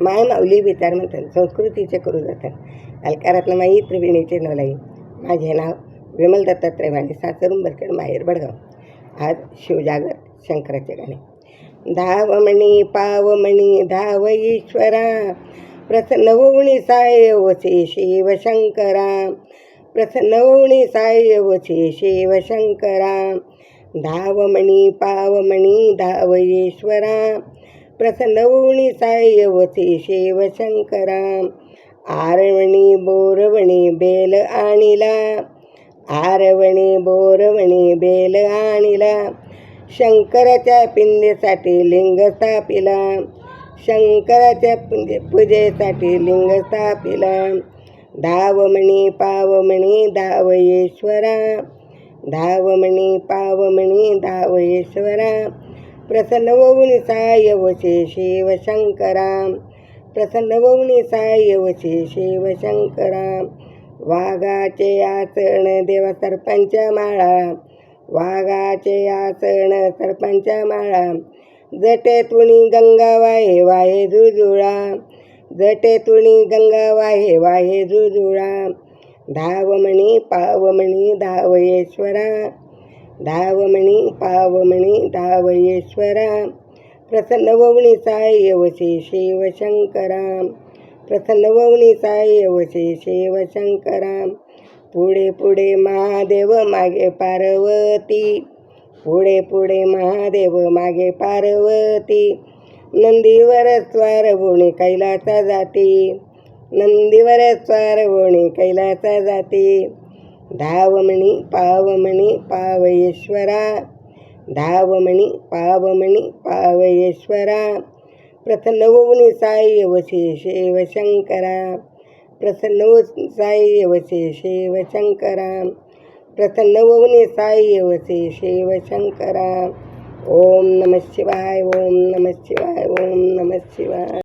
माय माऊली विचार म्हणतात संस्कृतीचे करू जातात अलकारातलं माई त्रिवेणीचे नवलाई. माझे नाव विमल दत्तात्रय माने, सासर उंबरखेड, माहेर बडगाव. आज शिवजागर शंकराचे गाणे. धावमणी पावमणी धाव ईश्वरा, प्रसन्न होऊनी साय वसे शिवशंकरा. प्रसन्न होऊनी साय वसे शिवशंकरा. धावमणी पावमणी धाव ईश्वरा, प्रसन्न होऊनी साय वसे शिवशंकरा. आरवणी बोरवणी बेल आणिला, आरवणी बोरवणी बेल आणिला. शंकराच्या पिंडेसाठी लिंग स्थापिला, शंकराच्या पूजेसाठी लिंग स्थापिला. धावमणी पावमणी धाव ईश्वरा, धावमणी पावमणी धाव ईश्वरा. प्रसन्न होऊनी साय वसे शिवशंकरा, प्रसन्न होऊनी साय वसे शिवशंकरा. वाघाचे आसन देवा सरपंच माळा, वाघाचे आसन सरपंच माळा. जटेतुणी गंगा वाहे वाहे जुजुळा, जटेतुणी गंगा वाहे वाहे जुजुळा. धावमणी पावमणी धाव ईश्वरा, धावमणी पावमणी धाव ईश्वरा. प्रसन्न होऊनी साय वसे शिवशंकरा, प्रसन्न होऊनी साय वसे शिवशंकरा. पुढे पुढे महादेव मागे पार्वती, पुढे पुढे महादेव मागे पार्वती. नंदीवर स्वार होणे कैलासा जाती, नंदीवर स्वार होणे कैलासा जाती. धावमणी पावमणी पाव ईश्वरा, धावमणी पावमणी पाव ईश्वरा. प्रसन्न होऊनी साय वसे शिवशंकरा, प्रसन्न होऊनी साय वसे शिवशंकरा. प्रसन्न होऊनी साय वसे शिवशंकरा. ओम नमः शिवाय, ओम नमः शिवाय, ओम नमः शिवाय.